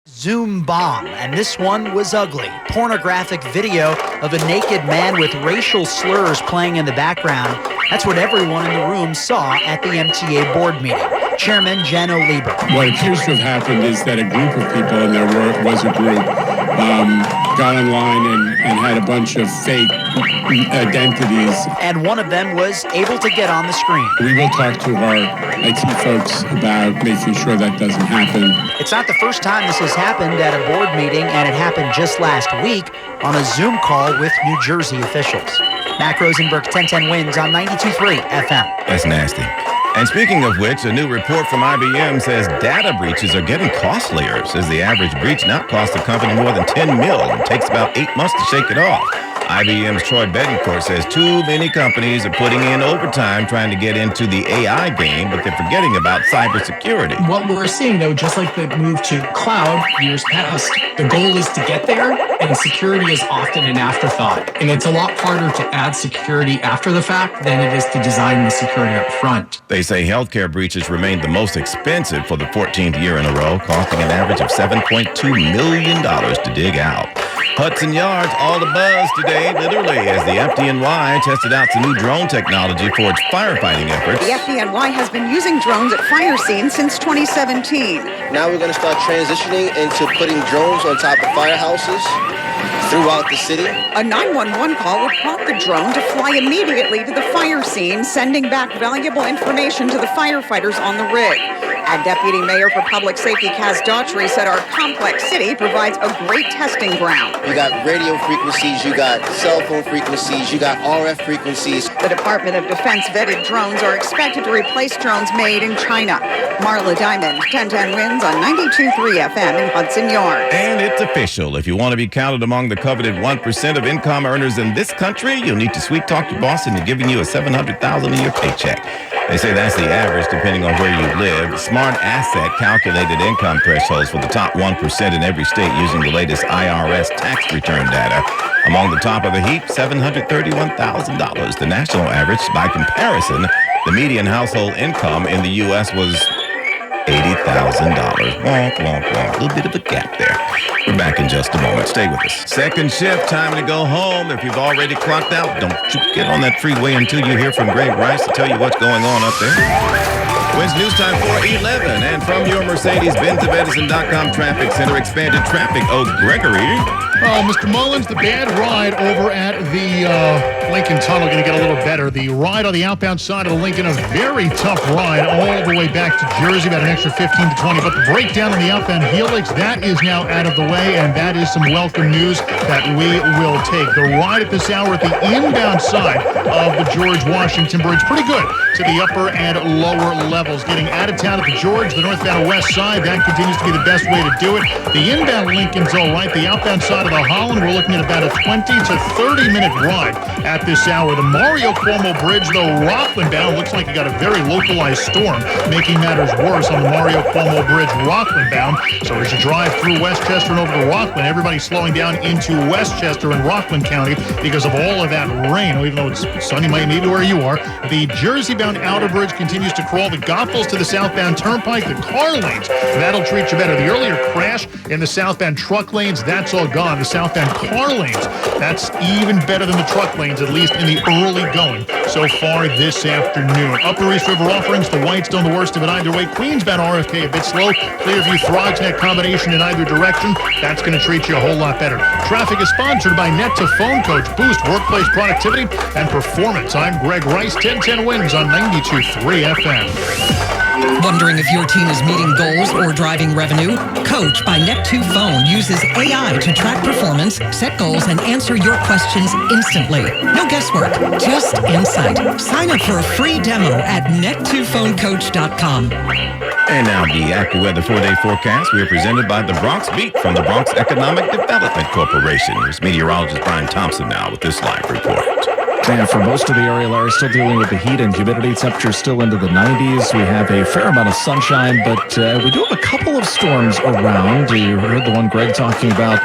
Zoom bomb, and this one was ugly. Pornographic video of a naked man with racial slurs playing in the background. That's what everyone in the room saw at the MTA board meeting. Chairman Jano Lieber. What appears to have happened is that a group of people, and there was a group, got online and had a bunch of fake identities. And one of them was able to get on the screen. We will talk to our IT folks about making sure that doesn't happen. It's not the first time this has happened at a board meeting, and it happened just last week on a Zoom call with New Jersey officials. Mac Rosenberg, 1010 wins on 92.3 FM. That's nasty. And speaking of which, a new report from IBM says data breaches are getting costlier. Says the average breach now costs the company more than $10 million and takes about 8 months to shake it off. IBM's Troy Betancourt says too many companies are putting in overtime trying to get into the AI game, but they're forgetting about cybersecurity. What we're seeing, though, just like the move to cloud years past, the goal is to get there, and security is often an afterthought. And it's a lot harder to add security after the fact than it is to design the security up front. They say healthcare breaches remained the most expensive for the 14th year in a row, costing an average of $7.2 million to dig out. Hudson Yards all the buzz today, literally, as the FDNY tested out some new drone technology for its firefighting efforts. The FDNY has been using drones at fire scenes since 2017. Now we're going to start transitioning into putting drones on top of firehouses throughout the city. A 911 call would prompt the drone to fly immediately to the fire scene, sending back valuable information to the firefighters on the rig. And Deputy Mayor for Public Safety Kaz Daughtry said our complex city provides a great testing ground. You got radio frequencies, you got cell phone frequencies, you got RF frequencies. The Department of Defense vetted drones are expected to replace drones made in China. Marla Diamond, 1010 wins on 92.3 FM in Hudson Yards. And it's official. If you want to be counted among the coveted 1% of income earners in this country, you'll need to sweet talk your boss into giving you a $700,000 a year paycheck. They say that's the average depending on where you live. Smart Asset calculated income thresholds for the top 1% in every state using the latest IRS tax return data. Among the top of the heap, $731,000. The national average, by comparison, the median household income in the U.S. was $80,000. Wonk, wonk, wonk. A little bit of a gap there. We're back in just a moment. Stay with us. Second shift, time to go home. If you've already clocked out, don't you get on that freeway until you hear from Greg Rice to tell you what's going on up there. Wins News Time 411, and from your Mercedes-Benz of Edison.com Traffic Center, expanded traffic. Oh, Gregory. Oh, Mr. Mullins, the bad ride over at the Lincoln Tunnel going to get a little better. The ride on the outbound side of the Lincoln, a very tough ride all the way back to Jersey, about an extra 15 to 20. But the breakdown on the outbound helix, that is now out of the way, and that is some welcome news that we will take. The ride at this hour at the inbound side of the George Washington Bridge, pretty good to the upper and lower levels. Getting out of town at the George, the northbound west side, that continues to be the best way to do it. The inbound Lincoln's all right. The outbound side of the Holland, we're looking at about a 20 to 30-minute ride at this hour. The Mario Cuomo Bridge, though, Rockland bound, looks like you got a very localized storm, making matters worse on the Mario Cuomo Bridge, Rockland bound. So as you drive through Westchester and over to Rockland, everybody's slowing down into Westchester and Rockland County because of all of that rain. Even though it's sunny, maybe where you are. The Jersey-bound outer bridge continues to crawl. The Goethals to the southbound turnpike, the car lanes, that'll treat you better. The earlier crash in the southbound truck lanes, that's all gone. The southbound car lanes, that's even better than the truck lanes, at least in the early going so far this afternoon. Upper East River offerings, the Whitestone, the worst of it either way. Queensbound RFK a bit slow. Clearview Throgsneck combination in either direction. That's going to treat you a whole lot better. Traffic is sponsored by Net to Phone Coach. Boost workplace productivity and performance. I'm Greg Rice, 1010 wins on 92.3 FM. Wondering if your team is meeting goals or driving revenue? Coach by Net2 Phone uses AI to track performance, set goals, and answer your questions instantly. No guesswork, just insight. Sign up for a free demo at net2phonecoach.com. And now the AccuWeather 4-day forecast. We are presented by the Bronx Beat from the Bronx Economic Development Corporation. Here's meteorologist Brian Thompson now with this live report. And for most of the area, Larry, still dealing with the heat and humidity. Temperatures still into the 90s. We have a fair amount of sunshine, but we do have a couple of storms around. You heard the one Greg talking about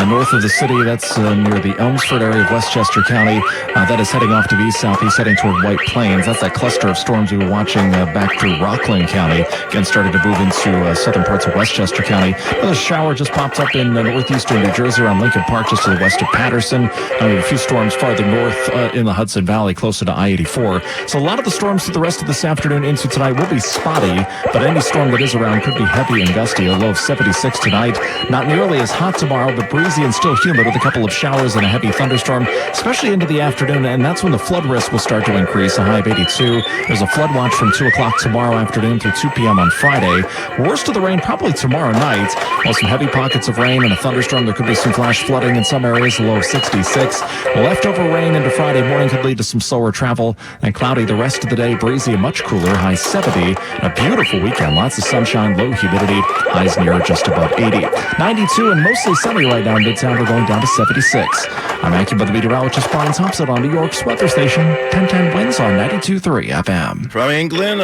north of the city. That's near the Elmsford area of Westchester County. That is heading off to the east-southeast, heading toward White Plains. That's that cluster of storms we were watching back through Rockland County. Again, starting to move into southern parts of Westchester County. Another shower just popped up in northeastern New Jersey around Lincoln Park, just to the west of Patterson. A few storms farther north in the Hudson Valley, closer to I-84. So a lot of the storms through the rest of this afternoon into tonight will be spotty, but any storm that is around could be heavy and gusty. A low of 76 tonight. Not nearly as hot tomorrow, but breezy and still humid with a couple of showers and a heavy thunderstorm, especially into the afternoon, and that's when the flood risk will start to increase. A high of 82. There's a flood watch from 2 o'clock tomorrow afternoon through 2 p.m. on Friday. Worst of the rain probably tomorrow night. While some heavy pockets of rain and a thunderstorm, there could be some flash flooding in some areas. A low of 66. Leftover rain into Friday morning could lead to some slower travel, and cloudy the rest of the day. Breezy and much cooler. High 70. A beautiful weekend. Lots of sunshine, low humidity. Highs near just above 80. 92 and mostly sunny right now in Midtown. We're going down to 76. I'm AccuWeather meteorologist Brian Thompson on New York's weather station. 1010 winds on 92.3 FM. From England,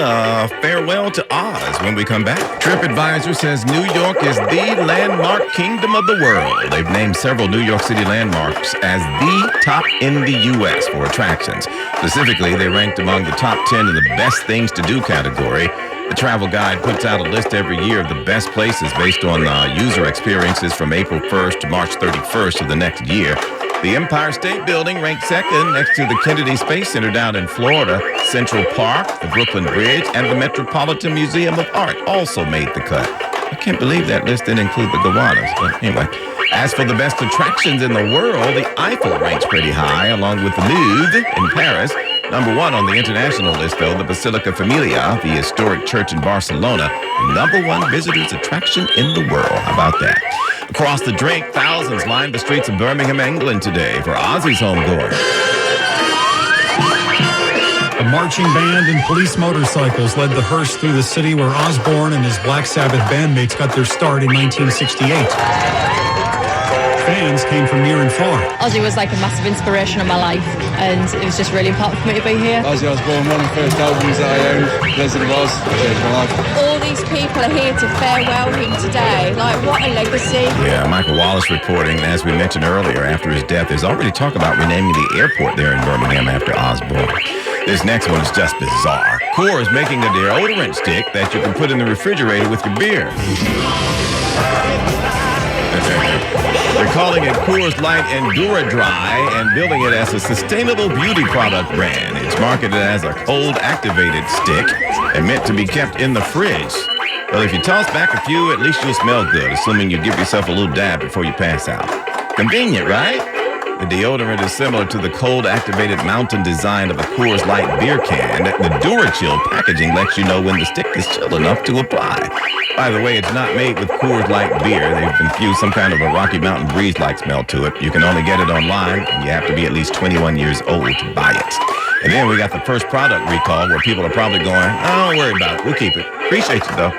farewell to Oz when we come back. TripAdvisor says New York is the landmark kingdom of the world. They've named several New York City landmarks as the top in the U.S. for attractions. Specifically, they ranked among the top 10 in the best things to do category. The travel guide puts out a list every year of the best places based on user experiences from April 1st to March 31st of the next year. The Empire State Building ranked second next to the Kennedy Space Center down in Florida. Central Park, the Brooklyn Bridge, and the Metropolitan Museum of Art also made the cut. I can't believe that list didn't include the Gowanus, but anyway. As for the best attractions in the world, the Eiffel ranks pretty high, along with the Louvre in Paris. Number one on the international list, though, the Basilica Familia, the historic church in Barcelona, the number one visitors attraction in the world. How about that? Across the drink, thousands lined the streets of Birmingham, England today for Ozzy's homegoing. A marching band and police motorcycles led the hearse through the city where Osbourne and his Black Sabbath bandmates got their start in 1968. Fans came from near and far. Ozzy was like a massive inspiration of my life, and it was just really important for me to be here. Ozzy Osbourne, one of the first albums that I owned, Blizzard was, changed my life. All these people are here to farewell him today. Like, what a legacy. Yeah, Michael Wallace reporting, as we mentioned earlier, after his death, there's already talk about renaming the airport there in Birmingham after Osbourne. This next one is just bizarre. Coors making a deodorant stick that you can put in the refrigerator with your beer. They're calling it Coors Light Endura Dry and building it as a sustainable beauty product brand. It's marketed as a cold-activated stick and meant to be kept in the fridge. Well, if you toss back a few, at least you'll smell good, assuming you give yourself a little dab before you pass out. Convenient, right? The deodorant is similar to the cold-activated mountain design of a Coors Light beer can. The DuraChill packaging lets you know when the stick is chill enough to apply. By the way, it's not made with Coors Light beer. They've infused some kind of a Rocky Mountain Breeze-like smell to it. You can only get it online, and you have to be at least 21 years old to buy it. And then we got the first product recall where people are probably going, oh, don't worry about it. We'll keep it. Appreciate you, though.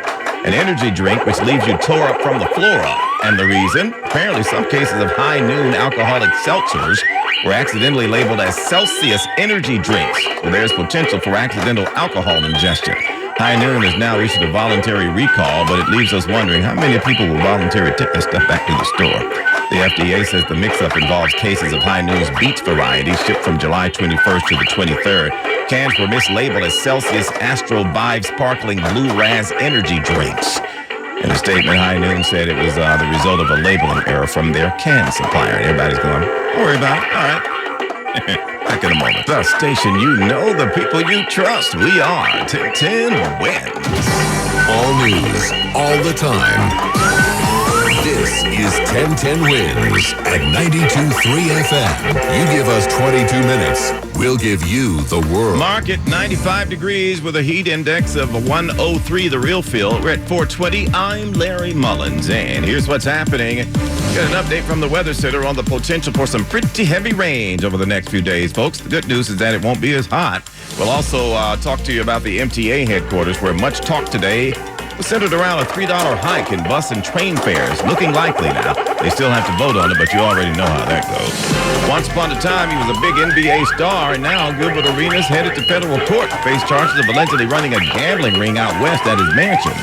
An energy drink which leaves you tore up from the floor up. And the reason? Apparently some cases of high noon alcoholic seltzers were accidentally labeled as Celsius energy drinks. So there's potential for accidental alcohol ingestion. High Noon has now issued a voluntary recall, but it leaves us wondering how many people will voluntarily take that stuff back to the store. The FDA says the mix-up involves cases of High Noon's Beach variety shipped from July 21st to the 23rd. Cans were mislabeled as Celsius Astro Vibe Sparkling Blue Raz energy drinks. In a statement, High Noon said it was the result of a labeling error from their can supplier. And everybody's going, don't worry about it. All right. Back in a moment. The station you know, the people you trust. We are 1010 Wins. All news, all the time. This is 1010 Wins at 92.3 FM. You give us 22 minutes, we'll give you the world. Market 95 degrees with a heat index of 103, the real feel. We're at 420. I'm Larry Mullins, and here's what's happening. Got an update from the Weather Center on the potential for some pretty heavy rain over the next few days, folks. The good news is that it won't be as hot. We'll also talk to you about the MTA headquarters, where much talk today was centered around a $3 hike in bus and train fares. Looking likely now. They still have to vote on it, but you already know how that goes. Once upon a time, he was a big NBA star, and now Gilbert Arenas headed to federal court to face charges of allegedly running a gambling ring out west at his mansion.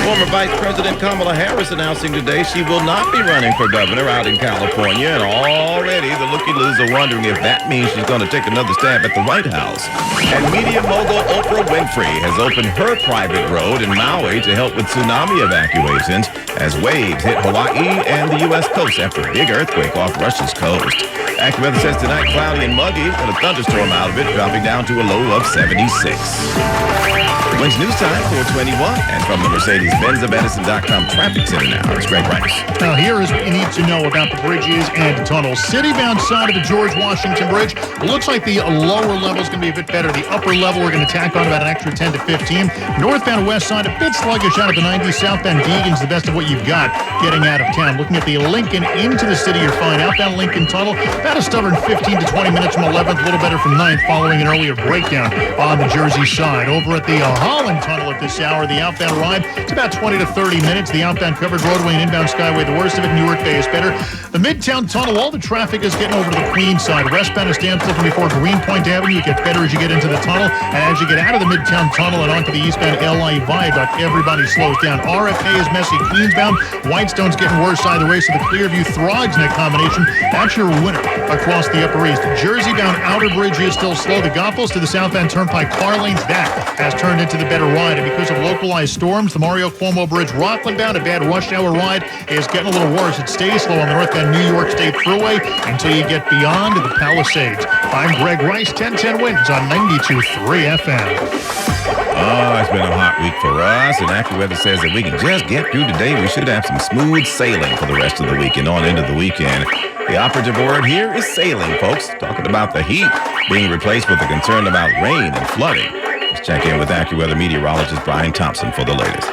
Former Vice President Kamala Harris announcing today she will not be running for governor out in California, and already the looky-loos are wondering if that means she's going to take another stab at the White House. And media mogul Oprah Winfrey has opened her private road in Maui to help with tsunami evacuations as waves hit Hawaii and the U.S. coast after a big earthquake off Russia's coast. AccuWeather says tonight cloudy and muggy, but a thunderstorm out of it, dropping down to a low of 76. Wins News Time, 421, and from the Mercedes-Benz of Edison.com Traffic Center now, it's Greg Rice. Now, here is what you need to know about the bridges and tunnels. City-bound side of the George Washington Bridge, it looks like the lower level is going to be a bit better. The upper level, we're going to tack on about an extra 10 to 15. Northbound west side, a bit sluggish out of the 90. Southbound Deegan's the best of what you've got getting out of town. Looking at the Lincoln into the city, you're fine. Outbound Lincoln Tunnel, about a stubborn 15 to 20 minutes from 11th, a little better from 9th, following an earlier breakdown on the Jersey side. Over at the Holland Tunnel at this hour, the outbound ride, it's about 20 to 30 minutes. The outbound covered roadway and inbound skyway, the worst of it. Newark Bay is better. The Midtown Tunnel, all the traffic is getting over to the Queens side. Westbound is standstill from before Greenpoint Avenue. It gets better as you get into the tunnel. And as you get out of the Midtown Tunnel and onto the eastbound LI Viaduct, everybody slows down. RFK is messy. Queensbound, Whitestone's getting worse either way. So the Clearview-Throgs Neck combination, that's your winner across the Upper East. Jersey-bound Outer Bridge is still slow. The Goethals to the southbound Turnpike car lanes, that has turned into the better ride. And because of localized storms, the Mario Cuomo Bridge Rockland-bound, a bad rush hour ride, is getting a little worse. It stays slow on the northbound New York State Thruway until you get beyond the Palisades. I'm Greg Rice, 1010 Wins on 92.3 FM. Oh, it's been a hot week for us, and AccuWeather says that we can just get through today. We should have some smooth sailing for the rest of the week and on into the weekend. The operative word here is sailing, folks. Talking about the heat being replaced with a concern about rain and flooding. Let's check in with AccuWeather meteorologist Brian Thompson for the latest.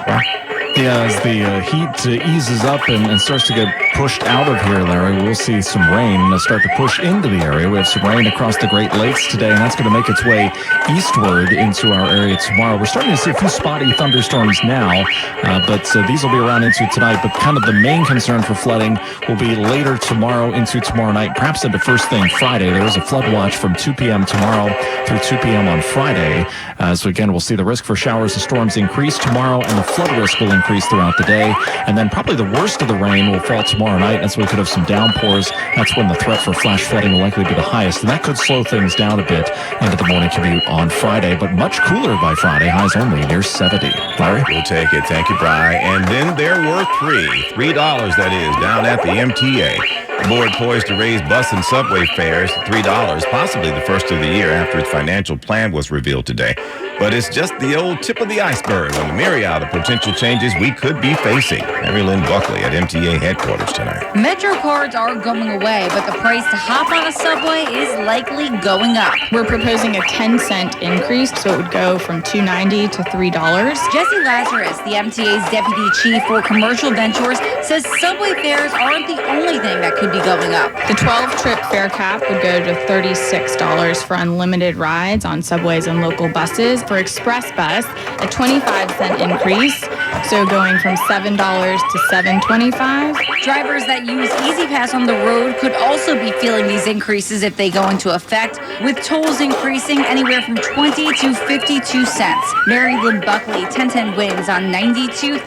Yeah, as the heat eases up and starts to get pushed out of here, Larry, we'll see some rain start to push into the area. We have some rain across the Great Lakes today, and that's going to make its way eastward into our area tomorrow. We're starting to see a few spotty thunderstorms now, but these will be around into tonight. But kind of the main concern for flooding will be later tomorrow into tomorrow night, perhaps into first thing Friday. There is a flood watch from 2 p.m. tomorrow through 2 p.m. on Friday. So again, we'll see the risk for showers and storms increase tomorrow, and the flood risk will increase throughout the day. And then probably the worst of the rain will fall tomorrow night. That's when we could have some downpours. That's when the threat for flash flooding will likely be the highest. And that could slow things down a bit into the morning commute on Friday, but much cooler by Friday. Highs only near 70. Larry? We'll take it. Thank you, Bri. And then there were $3 that is, down at the MTA. The board poised to raise bus and subway fares to $3, possibly the first of the year after its financial plan was revealed today. But it's just the old tip of the iceberg on the myriad of potential changes we could be facing. Mary Lynn Buckley at MTA headquarters tonight. Metro cards are going away, but the price to hop on a subway is likely going up. We're proposing a 10-cent increase, so it would go from $2.90 to $3. Jesse Lazarus, the MTA's deputy chief for commercial ventures, says subway fares aren't the only thing that could be going up. The 12-trip fare cap would go to $36 for unlimited rides on subways and local buses. For Express Bus, a 25-cent increase, so going from $7 to $7.25. Drivers that use EasyPass on the road could also be feeling these increases if they go into effect, with tolls increasing anywhere from 20 to 52 cents. Mary Lynn Buckley, 1010 Wins on 92.3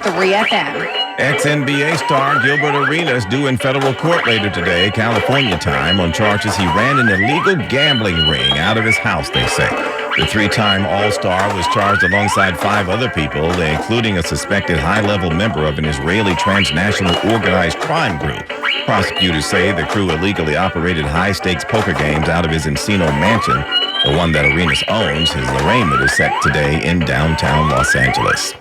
FM. Ex-NBA star Gilbert Arenas due in federal court later today, California time, on charges he ran an illegal gambling ring out of his house, they say. The three-time All-Star was charged alongside 5 other people, including a suspected high-level member of an Israeli transnational organized crime group. Prosecutors say the crew illegally operated high-stakes poker games out of his Encino mansion. The one that Arenas owns, his arraignment is set today in downtown Los Angeles.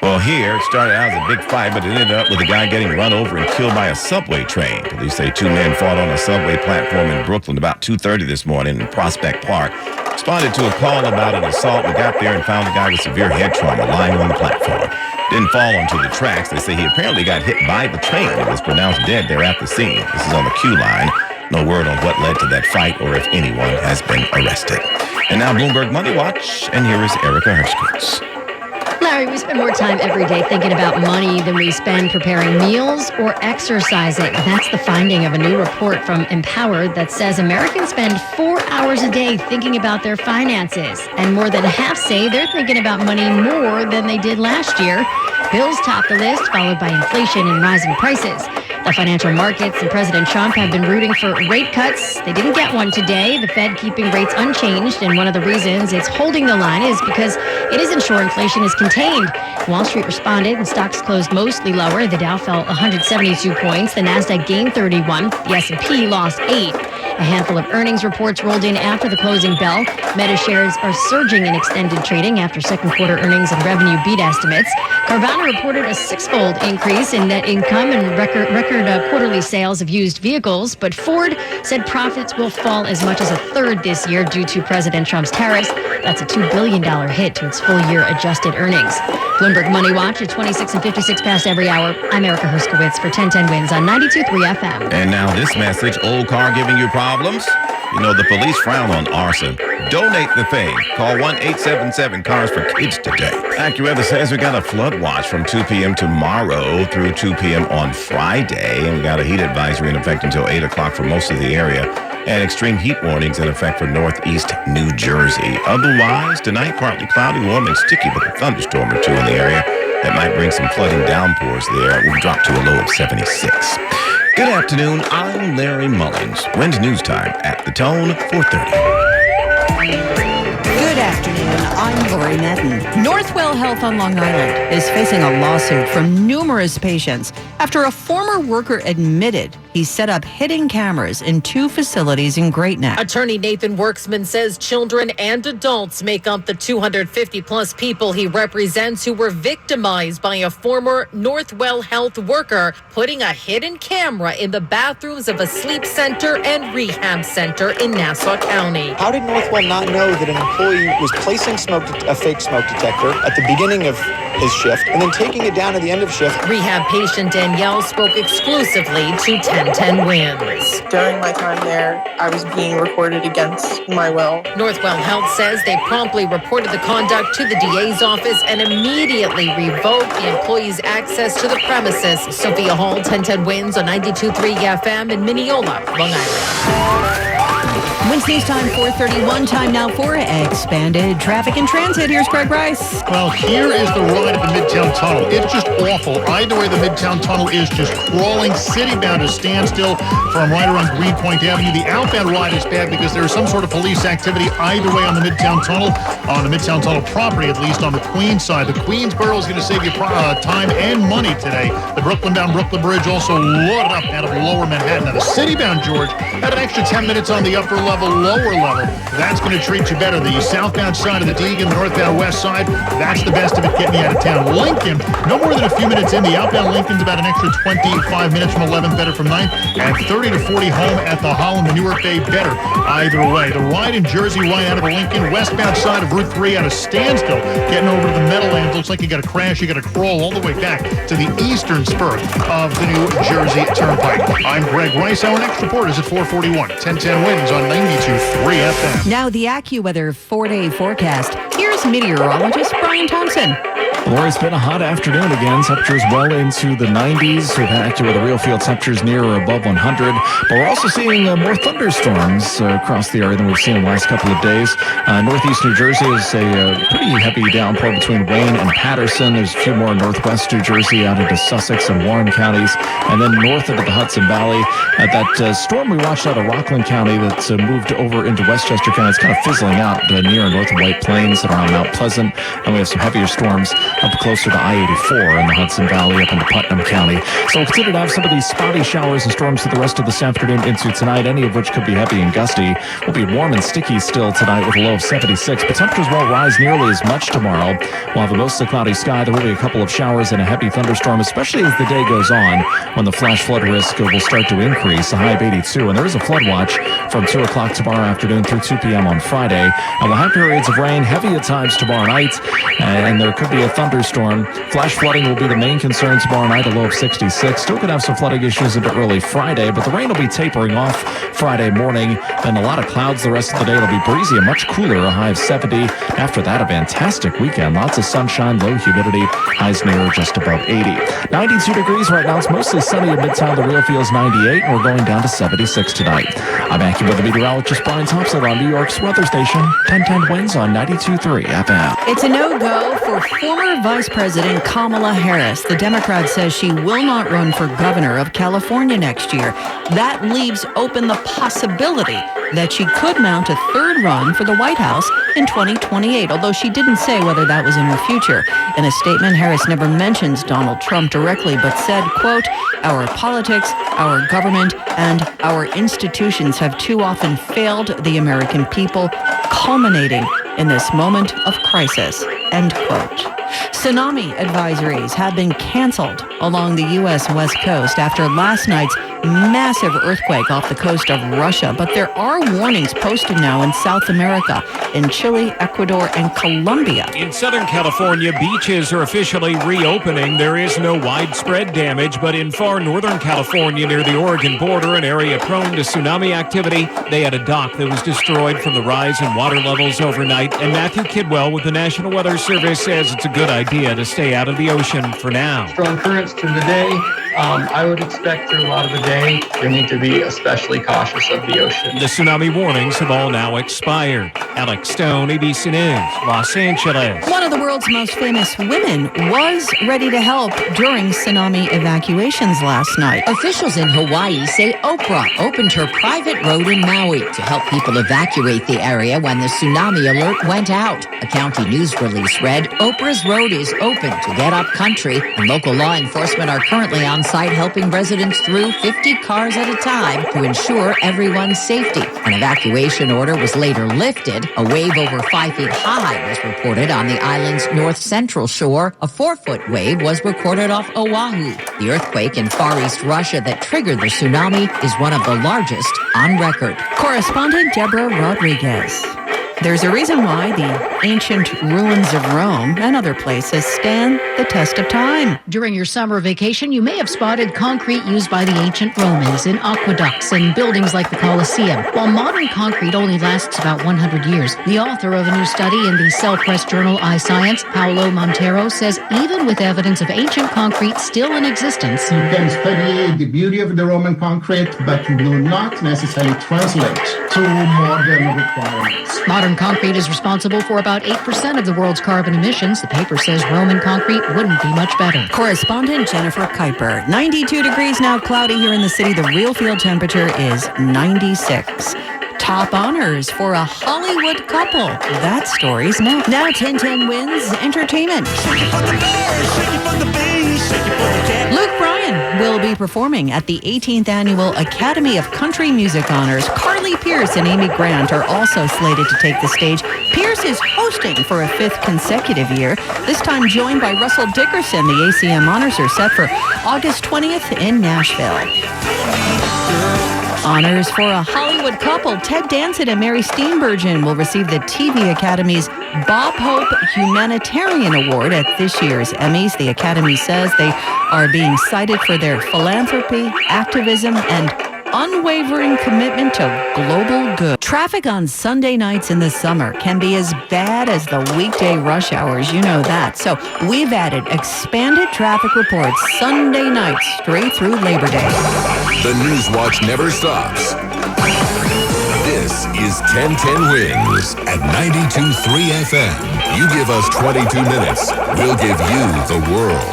Well, here, it started out as a big fight, but it ended up with a guy getting run over and killed by a subway train. Police say 2 men fought on a subway platform in Brooklyn about 2:30 this morning in Prospect Park. Responded to a call about an assault and got there and found a guy with severe head trauma lying on the platform. Didn't fall onto the tracks. They say he apparently got hit by the train and was pronounced dead there at the scene. This is on the Q line. No word on what led to that fight or if anyone has been arrested. And now Bloomberg Money Watch, and here is Erica Hershkowitz. Larry, I mean, we spend more time every day thinking about money than we spend preparing meals or exercising. That's the finding of a new report from Empowered that says Americans spend 4 hours a day thinking about their finances. And more than half say they're thinking about money more than they did last year. Bills top the list, followed by inflation and rising prices. The financial markets and President Trump have been rooting for rate cuts. They didn't get one today. The Fed keeping rates unchanged, and one of the reasons it's holding the line is because it isn't sure inflation is contained. Wall Street responded, and stocks closed mostly lower. The Dow fell 172 points. The Nasdaq gained 31. The S&P lost 8. A handful of earnings reports rolled in after the closing bell. Meta shares are surging in extended trading after second quarter earnings and revenue beat estimates. Carvana reported a six-fold increase in net income and record quarterly sales of used vehicles, but Ford said profits will fall as much as a third this year due to President Trump's tariffs. That's a $2 billion hit to its full-year adjusted earnings. Bloomberg Money Watch at 26 and 56 past every hour. I'm Erica Herskowitz for 1010 Wins on 92.3 FM. And now this message, old car giving you problems? You know, the police frown on arson. Donate the thing. Call 1-877-CARS for kids today. AccuWeather says we got a flood watch from 2 p.m. tomorrow through 2 p.m. on Friday. And we got a heat advisory in effect until 8 o'clock for most of the area. And extreme heat warnings in effect for northeast New Jersey. Otherwise, tonight, partly cloudy, warm, and sticky with a thunderstorm or two in the area. That might bring some flooding downpours there. We'll drop to a low of 76. Good afternoon. I'm Larry Mullins. Wind News Time at the Tone, 4:30. Good afternoon. I'm Lori Madden. Northwell Health on Long Island is facing a lawsuit from numerous patients after a former worker admitted he set up hidden cameras in 2 facilities in Great Neck. Attorney Nathan Worksman says children and adults make up the 250-plus people he represents who were victimized by a former Northwell Health worker putting a hidden camera in the bathrooms of a sleep center and rehab center in Nassau County. How did Northwell not know that an employee was placing a fake smoke detector at the beginning of his shift and then taking it down at the end of shift? Rehab patient Danielle spoke exclusively to 1010 Wins. During my time there, I was being recorded against my will. Northwell Health says they promptly reported the conduct to the DA's office and immediately revoked the employee's access to the premises. Sophia Hall, 1010 Wins on 92.3 FM in Mineola, Long Island. Wednesday's time, 4:31. Time now for Expanded Traffic and Transit. Here's Greg Rice. Well, here is the ride at the Midtown Tunnel. It's just awful. Either way, the Midtown Tunnel is just crawling. City-bound to standstill from right around Greenpoint Avenue. The outbound ride is bad because there is some sort of police activity either way on the Midtown Tunnel property, at least on the Queens side. The Queensboro is going to save you time and money today. The Brooklyn-bound Brooklyn Bridge also loaded up out of lower Manhattan. Now, the city-bound George had an extra 10 minutes on the upper level, lower level. That's going to treat you better. The southbound side of the Deegan, the northbound west side, that's the best of it getting you out of town. Lincoln, no more than a few minutes in. The outbound Lincoln's about an extra 25 minutes from 11th, better from 9th, and 30 to 40 home at the Holland, the Newark Bay, better either way. The ride in Jersey, right out of the Lincoln, westbound side of Route 3 out of Standstill, getting over to the Meadowlands. Looks like you got to crash, you got to crawl all the way back to the eastern spur of the New Jersey Turnpike. I'm Greg Rice. Our next report is at 4:41. 1010 Wins on 92.3 FM. Now the AccuWeather 4-day forecast. Here's meteorologist Brian Thompson. Lori, it's been a hot afternoon again. Temperatures well into the 90s. We've had AccuWeather real field temperatures near or above 100. But we're also seeing more thunderstorms across the area than we've seen in the last couple of days. Northeast New Jersey is a pretty heavy downpour between Wayne and Patterson. There's a few more in northwest New Jersey out into Sussex and Warren counties. And then north into the Hudson Valley. That storm we watched out of Rockland County that's moved over into Westchester County. It's kind of fizzling out near and north of White Plains and around Mount Pleasant. And we have some heavier storms up closer to I-84 in the Hudson Valley up into Putnam County. So we'll continue to have some of these spotty showers and storms for the rest of this afternoon into tonight, any of which could be heavy and gusty. We'll be warm and sticky still tonight with a low of 76, but temperatures won't rise nearly as much tomorrow. We'll have a mostly cloudy sky. There will be a couple of showers and a heavy thunderstorm, especially as the day goes on when the flash flood risk will start to increase, a high of 82. And there is a flood watch from 2 o'clock tomorrow afternoon through 2 p.m. on Friday. And we'll have periods of rain, heavy at times tomorrow night, and there could be a thunderstorm. Flash flooding will be the main concern tomorrow night, a low of 66. Still could have some flooding issues into early Friday, but the rain will be tapering off Friday morning. Then a lot of clouds the rest of the day. It'll be breezy and much cooler, a high of 70. After that, a fantastic weekend. Lots of sunshine, low humidity, highs near just above 80. 92 degrees right now. It's mostly sunny in Midtown. The real feels 98, and we're going down to 76 tonight. I'm AccuWeather meteorologist Brian Thompson on New York's weather station, 1010 Winds on 92.3 FM. It's a no-go for former Vice President Kamala Harris. The Democrat says she will not run for governor of California next year. That leaves open the possibility that she could mount a third run for the White House in 2028, although she didn't say whether that was in her future. In a statement, Harris never mentions Donald Trump directly, but said, quote, "Our politics, our government, and our institutions have too often failed the American people, culminating in this moment of crisis," end quote. Tsunami advisories have been canceled along the U.S. West Coast after last night's massive earthquake off the coast of Russia. But there are warnings posted now in South America, in Chile, Ecuador, and Colombia. In Southern California, beaches are officially reopening. There is no widespread damage, but in far northern California, near the Oregon border, an area prone to tsunami activity, they had a dock that was destroyed from the rise in water levels overnight. And Matthew Kidwell with the National Weather Service says it's a good idea to stay out of the ocean for now. Strong currents through the day. I would expect through a lot of the day, we need to be especially cautious of the ocean. The tsunami warnings have all now expired. Alex Stone, ABC News, Los Angeles. One of the world's most famous women was ready to help during tsunami evacuations last night. Officials in Hawaii say Oprah opened her private road in Maui to help people evacuate the area when the tsunami alert went out. A county news release read, Oprah's road is open to get up country, and local law enforcement are currently on site helping residents through 50 cars at a time to ensure everyone's safety. An evacuation order was later lifted. A wave over 5 feet high was reported on the island's north central shore. A 4-foot wave was recorded off Oahu. The earthquake in Far East Russia that triggered the tsunami is one of the largest on record. Correspondent Deborah Rodriguez. There's a reason why the ancient ruins of Rome and other places stand the test of time. During your summer vacation, you may have spotted concrete used by the ancient Romans in aqueducts and buildings like the Colosseum. While modern concrete only lasts about 100 years, the author of a new study in the cell-pressed journal iScience, Paulo Montero, says even with evidence of ancient concrete still in existence, you can study the beauty of the Roman concrete, but will not necessarily translate to modern requirements. Modern concrete is responsible for about 8% of the world's carbon emissions. The paper says Roman concrete wouldn't be much better. Correspondent Jennifer Kuiper. 92 degrees now, cloudy here in the city. The real field temperature is 96. Top honors for a Hollywood couple. That story's next. Now 1010 Wins Entertainment. Luke Bryan will be performing at the 18th Annual Academy of Country Music Honors. Carly Pearce and Amy Grant are also slated to take the stage. Pearce is hosting for a 5th consecutive year, this time joined by Russell Dickerson. The ACM Honors are set for August 20th in Nashville. Honors for a Hollywood couple. Ted Danson and Mary Steenburgen will receive the TV Academy's Bob Hope Humanitarian Award at this year's Emmys. The Academy says they are being cited for their philanthropy, activism, and unwavering commitment to global good. Traffic on Sunday nights in the summer can be as bad as the weekday rush hours. You know that. So we've added expanded traffic reports Sunday nights straight through Labor Day. The News Watch never stops. This is 1010 Wins at 92.3 FM. You give us 22 minutes, we'll give you the world.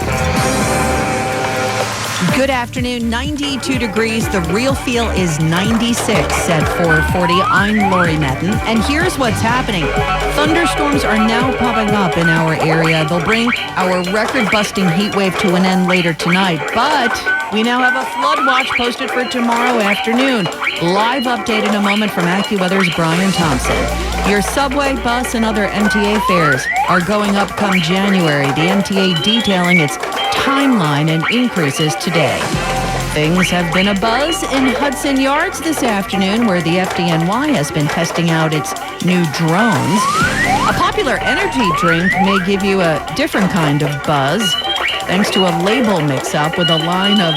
Good afternoon, 92 degrees. The real feel is 96 at 4:40. I'm Lori Metten, and here's what's happening. Thunderstorms are now popping up in our area. They'll bring our record-busting heat wave to an end later tonight, but we now have a flood watch posted for tomorrow afternoon. Live update in a moment from AccuWeather's Brian Thompson. Your subway, bus, and other MTA fares are going up come January. The MTA detailing its timeline and increases today. Things have been abuzz in Hudson Yards this afternoon, where the FDNY has been testing out its new drones. A popular energy drink may give you a different kind of buzz thanks to a label mix-up with a line of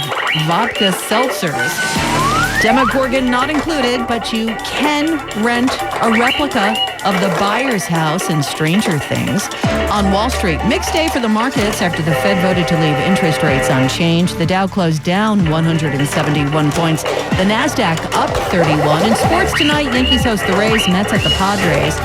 vodka seltzers. Demogorgon not included, but you can rent a replica of the buyer's house in Stranger Things. On Wall Street, mixed day for the markets after the Fed voted to leave interest rates unchanged. The Dow closed down 171 points. The Nasdaq up 31. In sports tonight, Yankees host the Rays, Mets at the Padres.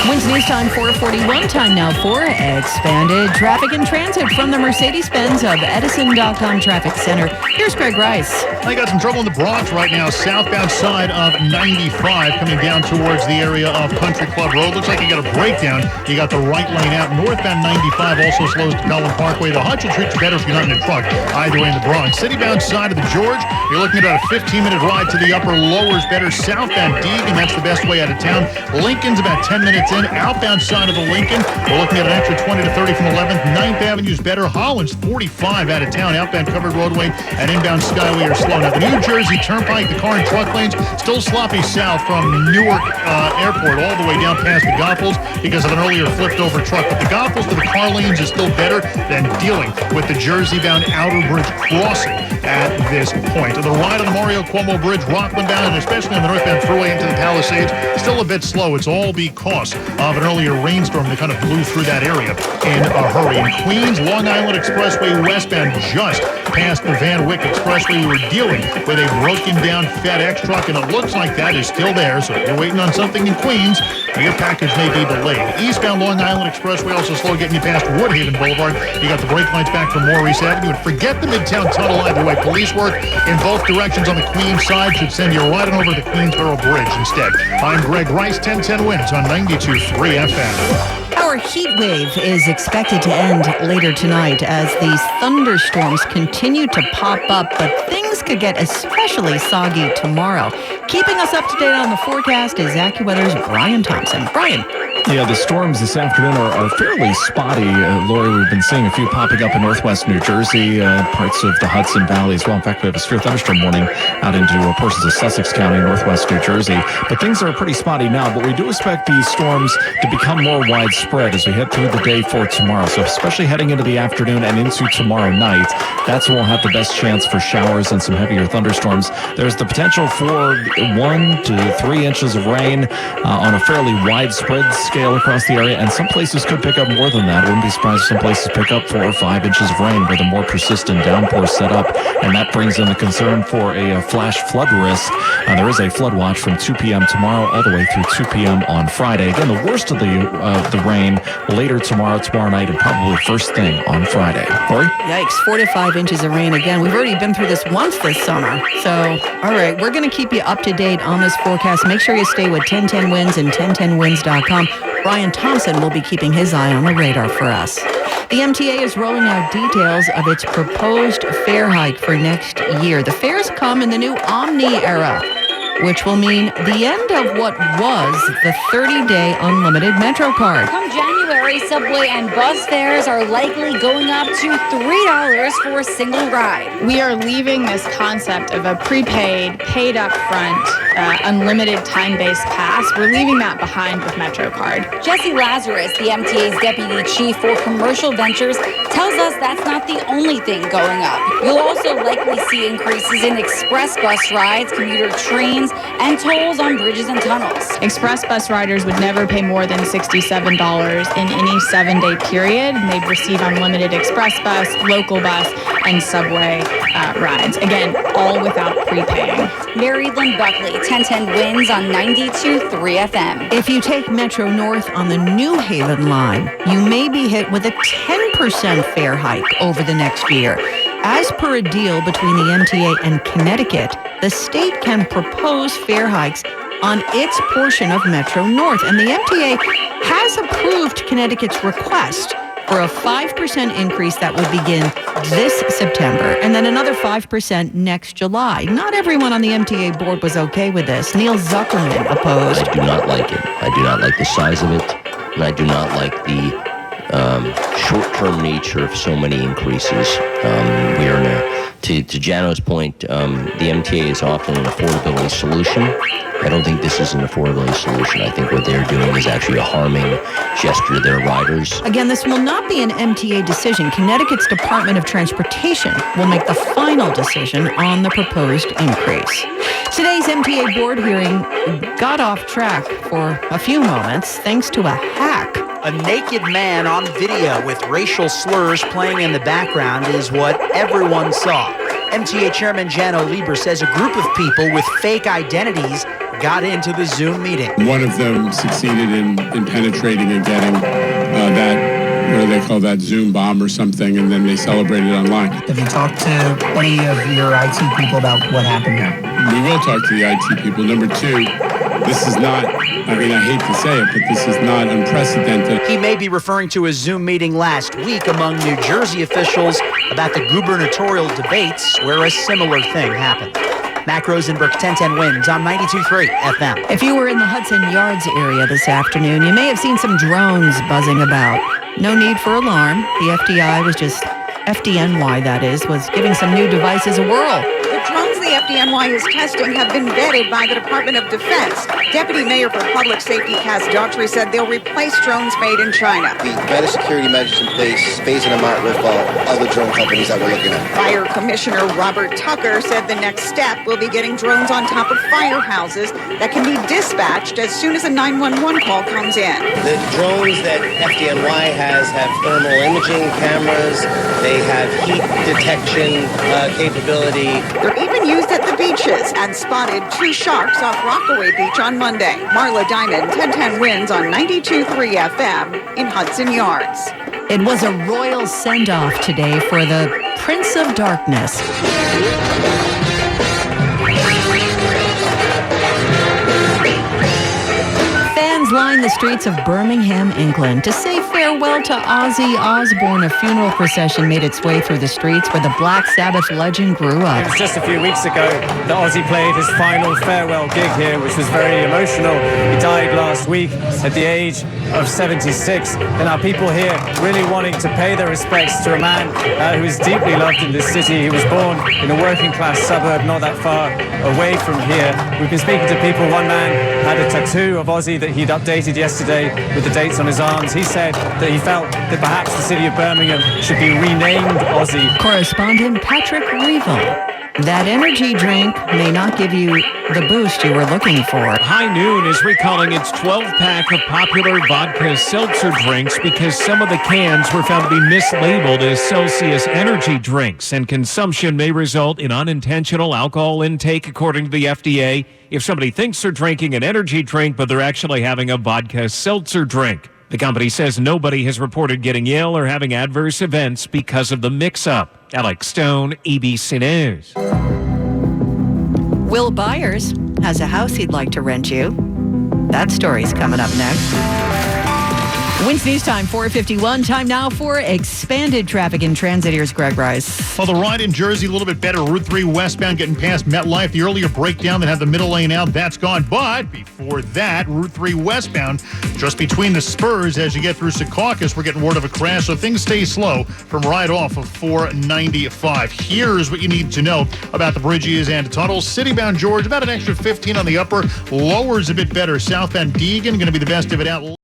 Wins News Time 4:41, time now for expanded traffic and transit from the Mercedes-Benz of Edison.com Traffic Center. Here's Greg Rice. I got some trouble in the Bronx right now, southbound side of 95, coming down towards the area of Country Club Road. Looks like you got a breakdown. You got the right lane out. Northbound 95 also slows to Pelham Parkway. The Hutch will treat you better if you're not in a truck. Either way in the Bronx. Citybound side of the George, you're looking at about a 15-minute ride to the upper lowers better. Southbound Deegan, that's the best way out of town. Lincoln's about 10 minutes in. Outbound side of the Lincoln, we're looking at an extra 20 to 30 from 11th. 9th Avenue's better. Holland's 45 out of town. Outbound covered roadway and inbound Skyway are slow. Now the New Jersey Turnpike, the car and truck lanes, still sloppy south from Newark Airport all the way down past the Goethals because of an earlier flipped over truck. But the Goethals to the car lanes is still better than dealing with the Jersey-bound Outer Bridge crossing at this point. The ride on the Mario Cuomo Bridge, Rockland bound, and especially on the northbound thruway into the Palisades, still a bit slow. It's all because of an earlier rainstorm that kind of blew through that area in a hurry. In Queens, Long Island Expressway westbound, just past the Van Wyck Expressway, we were dealing with a broken down FedEx truck, and it looks like that is still there. So if you're waiting on something in Queens, your package may be delayed. Eastbound Long Island Expressway also slow getting you past Woodhaven Boulevard. You got the brake lights back from Maurice Avenue. And forget the Midtown Tunnel either way. Police work in both directions on the Queens side should send you right on over the Queensboro Bridge instead. I'm Greg Rice, 1010 Wins on 92.3 FM. Our heat wave is expected to end later tonight as these thunderstorms continue to pop up, but things could get especially soggy tomorrow. Keeping us up to date on the forecast is AccuWeather's Brian Thompson. Brian. Yeah, the storms this afternoon are fairly spotty. Lori, we've been seeing a few popping up in northwest New Jersey, parts of the Hudson Valley as well. In fact, we have a severe thunderstorm warning out into portions of Sussex County, northwest New Jersey. But things are pretty spotty now, but we do expect these storms to become more widespread as we head through the day for tomorrow. So especially heading into the afternoon and into tomorrow night, that's when we'll have the best chance for showers and some heavier thunderstorms. There's the potential for 1 to 3 inches of rain on a fairly widespread scale across the area, and some places could pick up more than that. Wouldn't be surprised if some places pick up 4 or 5 inches of rain with a more persistent downpour set up, and that brings in the concern for a flash flood risk. There is a flood watch from 2 p.m. tomorrow all the way through 2 p.m. on Friday. Again, the worst of the rain later tomorrow night, and probably first thing on Friday. Lori? Yikes, 4 to 5 inches of rain again. We've already been through this once this summer. So, all right, we're going to keep you up to date on this forecast. Make sure you stay with 1010 Wins and 1010wins.com. Brian Thompson will be keeping his eye on the radar for us. The MTA is rolling out details of its proposed fare hike for next year. The fares come in the new Omni era, which will mean the end of what was the 30-day unlimited Metro card. Come January, subway and bus fares are likely going up to $3 for a single ride. We are leaving this concept of a prepaid, paid up front, unlimited time-based pass. We're leaving that behind with MetroCard. Jesse Lazarus, the MTA's deputy chief for commercial ventures, tells us that's not the only thing going up. You'll also likely see increases in express bus rides, commuter trains, and tolls on bridges and tunnels. Express bus riders would never pay more than $67 in any 7-day period. They'd receive unlimited express bus, local bus, and subway rides. Again, all without prepaying. Mary Lynn Buckley, 1010 Wins on 92.3 FM. If you take Metro North on the New Haven line, you may be hit with a 10% fare hike over the next year. As per a deal between the MTA and Connecticut, the state can propose fare hikes on its portion of Metro North, and the MTA has approved Connecticut's request for a 5% increase that would begin this September, and then another 5% next July. Not everyone on the MTA board was okay with this. Neil Zuckerman opposed. I do not like it. I do not like the size of it, and I do not like the short-term nature of so many increases. We are in a To Jano's point, the MTA is often an affordability solution. I don't think this is an affordability solution. I think what they're doing is actually a harming gesture to their riders. Again, this will not be an MTA decision. Connecticut's Department of Transportation will make the final decision on the proposed increase. Today's MTA board hearing got off track for a few moments thanks to a hack. A naked man on video with racial slurs playing in the background is what everyone saw. MTA Chairman Jano Lieber says a group of people with fake identities got into the Zoom meeting. One of them succeeded in penetrating and getting that, what do they call that, Zoom bomb or something, and then they celebrated online. Have you talked to any of your IT people about what happened there? We will talk to the IT people. Number two, this is not, I mean, I hate to say it, but this is not unprecedented. He may be referring to a Zoom meeting last week among New Jersey officials about the gubernatorial debates where a similar thing happened. Mac Rosenberg, 1010 Wins on 92.3 FM. If you were in the Hudson Yards area this afternoon, you may have seen some drones buzzing about. No need for alarm. The FDNY, that is, was giving some new devices a whirl. The drones the FDNY is testing have been vetted by the Department of Defense. Deputy Mayor for Public Safety Cass Daughtry said they'll replace drones made in China. The better security measures in place, phasing them out with other drone companies that we're looking at. Fire Commissioner Robert Tucker said the next step will be getting drones on top of firehouses that can be dispatched as soon as a 911 call comes in. The drones that FDNY has have thermal imaging cameras. They have heat detection capability. They're even used at the beaches and spotted 2 sharks off Rockaway Beach on Monday. Marla Diamond, 1010 Wins on 92.3 FM in Hudson Yards. It was a royal send-off today for the Prince of Darkness. Fans lined the streets of Birmingham, England to say farewell to Ozzy Osbourne. A funeral procession made its way through the streets where the Black Sabbath legend grew up. It was just a few weeks ago that Ozzy played his final farewell gig here, which was very emotional. He died last week at the age of 76. And our people here really wanting to pay their respects to a man who is deeply loved in this city. He was born in a working class suburb not that far away from here. We've been speaking to people. One man had a tattoo of Ozzy that he'd updated yesterday with the dates on his arms. He said that he felt that perhaps the city of Birmingham should be renamed Ozzy. Correspondent Patrick Reeville. That energy drink may not give you the boost you were looking for. High Noon is recalling its 12-pack of popular vodka seltzer drinks because some of the cans were found to be mislabeled as Celsius energy drinks, and consumption may result in unintentional alcohol intake, according to the FDA. If somebody thinks they're drinking an energy drink, but they're actually having a vodka seltzer drink. The company says nobody has reported getting ill or having adverse events because of the mix-up. Alex Stone, ABC News. Will Byers has a house he'd like to rent you. That story's coming up next. Wins News Time, 4:51. Time now for expanded traffic in transit. Here's Greg Rice. Well, the ride in Jersey, a little bit better. Route 3 westbound getting past MetLife. The earlier breakdown that had the middle lane out, that's gone. But before that, Route 3 westbound, just between the spurs as you get through Secaucus, we're getting word of a crash. So things stay slow from right off of 495. Here's what you need to know about the bridges and tunnels. Citybound George, about an extra 15 on the upper. Lower's a bit better. Southbound Deegan, going to be the best of it out.